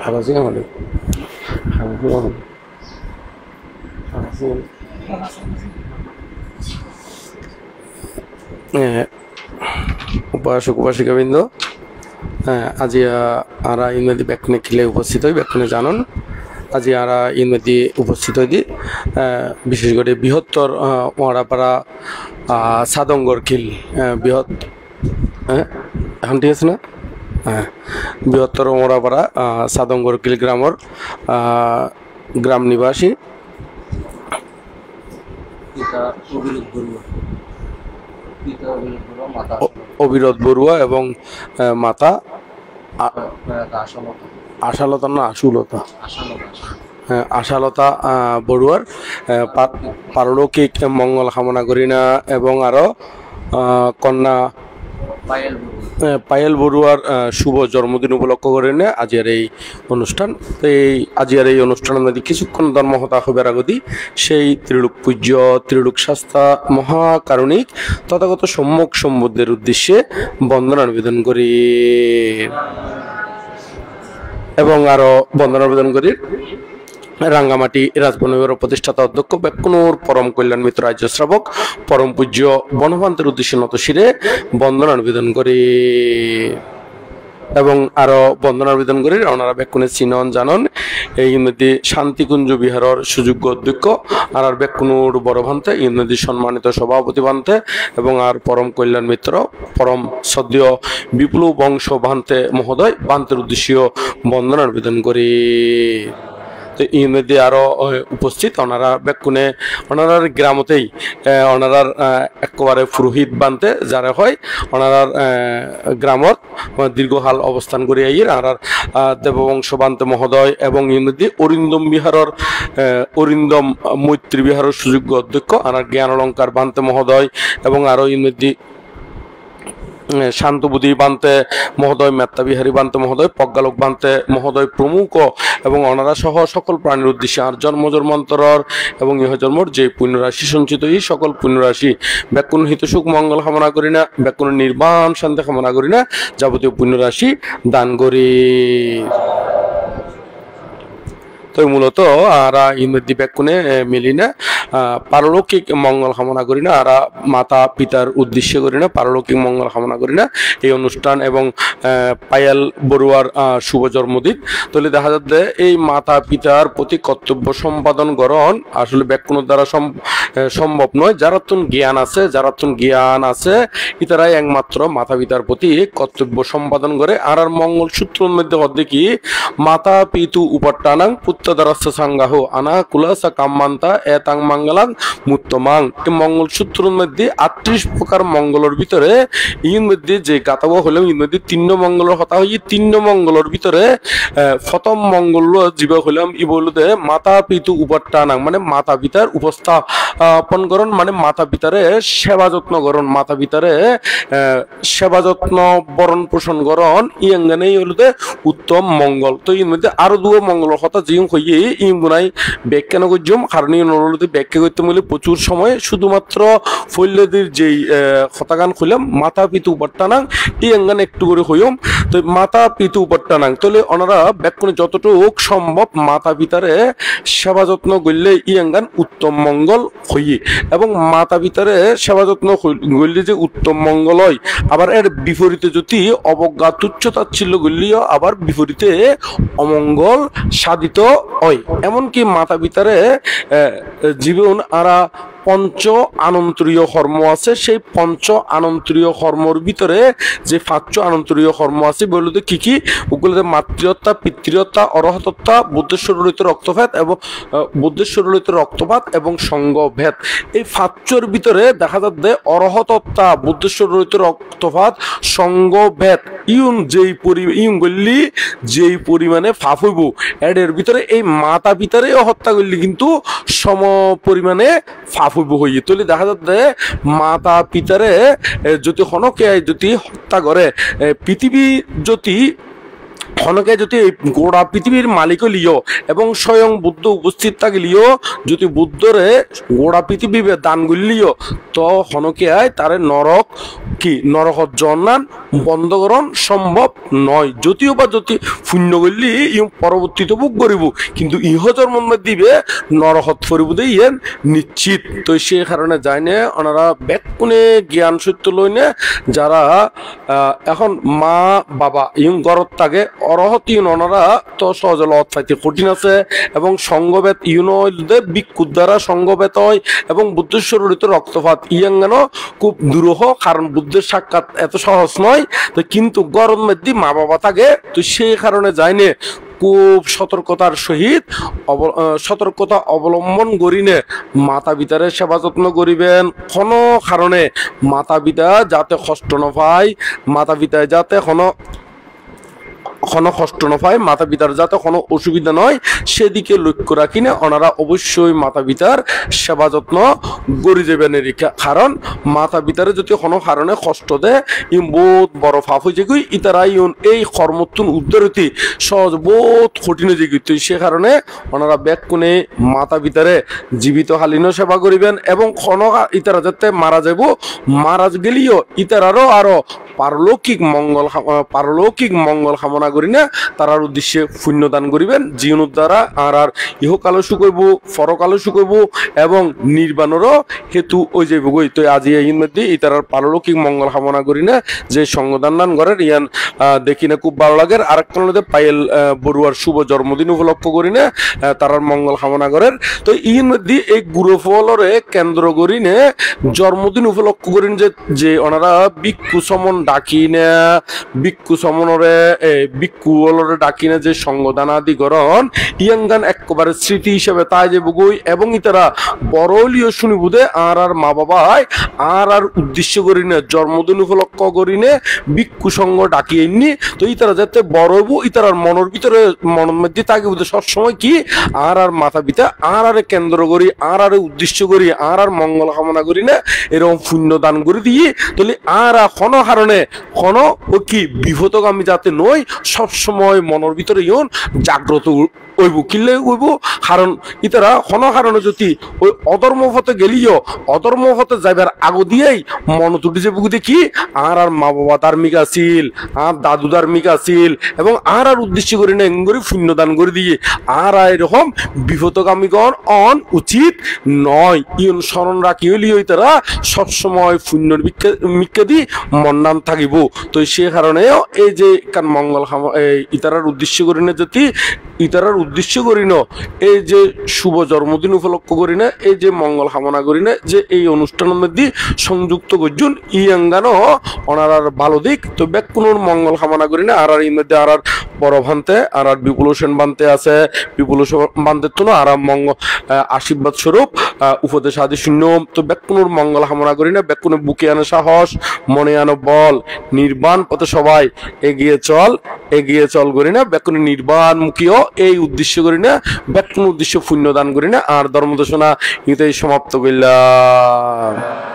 Harazin আমাদের উপাসক উপাসিকাবৃন্দ আজি আরা ইংরেজি ব্যাকুণে খিলে উপস্থিত হই ব্যাকুণে জানুন আজি আরা ইংরেজি উপস্থিত হই বিশেষ করে বৃহত্তর ওয়াড়াপাড়া সাদঙ্গর খিল বৃহৎ এখন ঠিক আছে না বৃহত্তর ওড়াপাড়া সাদঙ্গর কিল গ্রামর গ্রাম নিবাসী অবিরোধ বড়ুয়া এবং মাতা আশালতা না আশুলতা আশালতা বড়ুয়ার পারলৌকিক মঙ্গল কামনা করি না এবং আরো কন্যা পায়েল বড়ুয়ার শুভ জন্মদিন উপলক্ষ করে নে আজিয়ার এই অনুষ্ঠান। তো এই আজিয়ার এই অনুষ্ঠানের মধ্যে কিছুক্ষণ ধর্মহতা হবার আগতি সেই ত্রিলোক পূজ্য ত্রিলোক শাস্তা মহাকারণিক তথাগত সম্যক সম্বুদ্ধের উদ্দেশ্যে বন্দনা নিবেদন করি এবং আরো বন্দনা নিবেদন করি রাঙ্গামাটি রাজবনবিহার প্রতিষ্ঠাতা অধ্যক্ষ বেকুনুর পরম কল্যাণ মিত্র রাজ্য শ্রাবক পরম পূজ্য বনভান্তের উদ্দেশ্যে নত শিরে বন্দনা নিবেদন করি এবং আরো বন্দনা নিবেদন করি ওনারা বেকুনে চিনন জানন এই মধ্যে শান্তিকুঞ্জ বিহারের সুযোগ্য অধ্যক্ষ আর বেকুনুর বড় ভান্তে এই মধ্যে সম্মানিত সভাপতি ভান্তে এবং আর পরম কল্যাণ মিত্র পরম সদ্য বিপ্লব বংশ ভান্তে মহোদয় ভান্তের উদ্দেশ্যে বন্দনা নিবেদন করি। ইমধ্যে আরো উপস্থিত ওনারা বেকুনে ওনার গ্রামতেই ওনার একেবারে পুরোহিত বানতে যারা হয় ওনার গ্রামত দীর্ঘকাল অবস্থান করে আইয়ের আর দেববংশ বান্তে মহোদয় এবং ইমধ্যে অরিন্দম বিহারের অরিন্দম মৈত্রী বিহারের সুযোগ্য অধ্যক্ষ আর জ্ঞান অলঙ্কার বান্তে মহোদয় এবং আরো ইমধ্যে শান্তবুদ্ধি বান্তে মহোদয় মেত্তাবিহারী বান্তে মহোদয় প্রজ্ঞালোক বান্তে মহোদয় প্রমুখ এবং ওনারা সহ সকল প্রাণীর উদ্দেশ্যে আর জন্ম জন্মান্তর এবং ইহ জন্মর যে পুণ্যরাশি সঞ্চিত এই সকল পুণ্যরাশি ব্যাকুণ হিতসুখ মঙ্গল কামনা করি না ব্যাকুণ নির্বাণ শান্তি কামনা করি না যাবতীয় পুণ্যরাশি দান করি। তো মূলত আরা ইমধ্যে বেকুনে মিলি না পারলৌকিক মঙ্গল কামনা করি না আর মাতা পিতার উদ্দেশ্যে করি না পারলৌকিক মঙ্গল কামনা করি না এই অনুষ্ঠান এবং পায়েল বড়ুয়ার শুভ জন্মদিন তাহলে দেখা যাচ্ছে এই মাতা পিতার প্রতি কর্তব্য সম্পাদন গ্রহণ আসলে বেকুনের দ্বারা সম্ভব নয় যারা জ্ঞান আছে ইতারাই একমাত্র মাতা পিতার প্রতি কর্তব্য সম্পাদন করে আর মঙ্গল সূত্রের মধ্যে অর্ধে কি মাতা পিতু উপাট্টানাং পুত্রদারাস্য সংজ্ঞাহ আনা কুলাসা কাম্মান্তা এতাং মঙ্গলাং মুত্তমাং এই মঙ্গল সূত্রের মধ্যে 38 প্রকার মঙ্গলের ভিতরে ইন মধ্যে যে গাতাব হলেও ইন মধ্যে 3 মঙ্গলের কথা হই 3 মঙ্গলের ভিতরে প্রথম মঙ্গল জীব হলাম ই বলতে মাতা পিতু উপাট্টানাং মানে মাতা পিতার উপস্থাপন করণ মানে মাতা পিতারে সেবা যত্ন করণ মাতা পিতারে সেবা যত্ন বরণ পোষণ করণ ইয়াঙ্গানেই হলতে উত্তম মঙ্গল। তো ইন মধ্যে আরো 2 মঙ্গলের কথা যে হইয়ে ইম গুনাই ব্যাখ্যা করছম কারণ নরলতে ব্যাখ্যা করতে বলে প্রচুর সময় শুধুমাত্র ফৈল্যদের যেই কথাগান খুললাম মাতা পিতু উপাট্টানাং ইয়াঙ্গান একটু করে হইম। তো মাতা পিতু উপাট্টানাং তাহলে ওনারা ব্যাখ্যা যতটুকু সম্ভব মাতা পিতারে সেবা যত্ন করলে ইয়াঙ্গান উত্তম মঙ্গল হইয়ে এবং মাতা পিতারে সেবা যত্ন করলে যে উত্তম মঙ্গল হয় আবার এর বিপরীতে যদি অবজ্ঞা তুচ্ছ তাচ্ছিল্য করলেও আবার বিপরীতে অমঙ্গল সাধিত হয়। এমনকি মাতা পিতারে জীবন আরা পঞ্চ আনন্তরীয় কর্ম আছে সেই পঞ্চ আনন্তরীয় কর্মর ভিতরে যে 5 আনন্তরীয় কর্ম আছে বলতে কি কি ওগুলোতে মাতৃহত্যা পিতৃহত্যা অরহতত্তা বুদ্ধেশ্বরলিত রক্তপাত এবং বুদ্ধেশ্বরলিত রক্তপাত এবং সঙ্গভেদ এই 5 ভিতরে দেখা যাচ্ছে অরহতত্তা বুদ্ধেশ্বরলিত রক্তপাত সঙ্গভেদ ইউন ইউন গল্লি যেই পরিমাণে ফাপ হইব এর ভিতরে এই মাতা পিতারে হত্যা করলে কিন্তু সম পরিমাণে ফাপ হইব হইয়ে তুলে দেখা যাচ্ছে মাতা পিতারে যদি হনকে যদি হত্যা করে পৃথিবী যদি হনকে যদি গোড়া পৃথিবীর মালিক লিও এবং স্বয়ং বুদ্ধ উপস্থিত থাকলিও যদি বুদ্ধরে গোড়া পৃথিবী দান করলিও তো হনকে আয় তারে নরক কি নরকত জন্নান বন্ধকরণ সম্ভব নয় যদিও বা যদি পুণ্য করলে পরবর্তীতে ভোগ করিব কিন্তু ইহ জন্মের মধ্যে দিবে নরকত ফরিব ইয়েন নিশ্চিত তো সে কারণে যায় না ওনারা ব্যাকুনে জ্ঞান সত্য লইনে যারা এখন মা বাবা গরত থাকে অরহত ওনারা তো সহজে লত পাইতে কঠিন আছে এবং সঙ্গবেত ইউনদের বিক্ষুর দ্বারা সঙ্গবেত হয় এবং বুদ্ধের শরীরে রক্তপাত ইয়াঙ্গানো খুব দুরূহ কারণ বুদ্ধের সাক্ষাৎ এত সহজ নয় তো কিন্তু গরম মধ্যে মা বাবা থাকে তো সেই কারণে যায়নি খুব সতর্কতার সহিত সতর্কতা অবলম্বন করিনে মাতা পিতারে সেবা যত্ন করিবেন কোনো কারণে মাতা পিতা যাতে কষ্ট না পায় মাতা পিতা যাতে কোনো কষ্ট না পায় মাতা পিতার যাতে কোনো অসুবিধা নয় সেদিকে লক্ষ্য রাখি না ওনারা অবশ্যই মাতা পিতার সেবা যত্ন করে যাবেন কারণ মাতা পিতারে যদি কোনো কারণে কষ্ট দেয় বহুত বড় ফাপ হয়ে যায় ইতারা এই কর্মতুন উদ্ধারতি সহজ বহুত কঠিন হয়ে যায় তো সে কারণে ওনারা ব্যাক কোনে মাতা পিতারে জীবিত হালিনও সেবা করিবেন এবং কোনো ইতারা যাতে মারা যাব মারা গেলেও ইতারারও আরো পারলৌকিক মঙ্গল কামনা করি না তারার উদ্দেশ্যে পুণ্যদান করিবেন জীবন দ্বারা আর ইহকালও সুখইব পরকালও সুখইব এবং নির্বাণেরও হেতু ওই যে বই তো আজি এই মধ্যে তারার পারলৌকিক মঙ্গল কামনা করি না যে সঙ্গদান দান করেন ইয়ান দেখি না খুব ভালো লাগে আরেকটা মধ্যে পায়েল বড়ুয়ার শুভ জন্মদিন উপলক্ষ করি না তারার মঙ্গল কামনা করেন তো ইন মধ্যে এই গুরুফলরে কেন্দ্র করি না জন্মদিন উপলক্ষ করেন যে ওনারা ভিক্ষু সমন ডাকি না ভিক্ষু সমনরে ভিক্ষুলরে ডাকি না যে সঙ্গদান আদি করন ইয়াঙ্গান একেবারে স্মৃতি হিসেবে তাই যে বগুই এবং ইতারা বড়লিও শুনিবুদে আর মা বাবাই আর উদ্দেশ্য করি না জন্মদিন উপলক্ষ করি না ভিক্ষু সঙ্গ ডাকি এমনি তো ইতারা যাতে বড় হইব ইতারার মনের ভিতরে মনের মধ্যে থাকে বুঝে সবসময় কি আর মাথা পিতা আর কেন্দ্র করি আর উদ্দেশ্য করি আর মঙ্গল কামনা করি না এরকম পুণ্য দান করে দিয়ে তাহলে আর কোনো কারণে কোনো কি বিপদগামী যাতে নয় সবসময় মনের ভিতরে ইয়ন জাগ্রত হইব কিনলে হইব কারণ ইতারা কোনো কারণে যদি ওই অধর্ম পথে গেলিও অধর্ম পথে যাইবার আগো দিয়েই মন তুটি যে বুকুতে কি আর মা বাবা ধার্মিক আছিল আর দাদু ধার্মিক আছিল এবং আর উদ্দেশ্য করি না এঙ্গরি পুণ্যদান করে দিয়ে আর এরকম বিপদগামীগণ অন উচিত নয় ইয়ন স্মরণ রাখি হইলিও ইতারা সবসময় পুণ্যর মিক্কা দি মন্নান থাকিব তো সে কারণেও এই যে কান মঙ্গল ইতারার উদ্দেশ্য করি না যদি ইতারার উদ্দেশ্য করি না এই যে শুভ জন্মদিন উপলক্ষ করি না এই যে মঙ্গল কামনা করি না যে এই অনুষ্ঠানের মধ্যে সংযুক্ত করছুন ইয়াঙ্গানো ওনার ভালো দিক তো ব্যাকুনোর মঙ্গল কামনা করি না আর এর মধ্যে আর বড় ভান্তে আর বিপুল হোসেন বান্তে আছে বিপুল হোসেন বান্তের তো আর আশীর্বাদ স্বরূপ উপদেশ আদি শূন্য তো ব্যাকুনোর মঙ্গল কামনা করি না ব্যাকুনে বুকে আনে সাহস মনে আনো বল নির্বাণ পথে সবাই এগিয়ে চল করি না ব্যাকুনে নির্বাণ মুখীয় এই উদ্দেশ্য করি না ব্যাকুন উদ্দেশ্য পুণ্য দান করি না আর ধর্মদেশনা এটাই সমাপ্ত করলাম।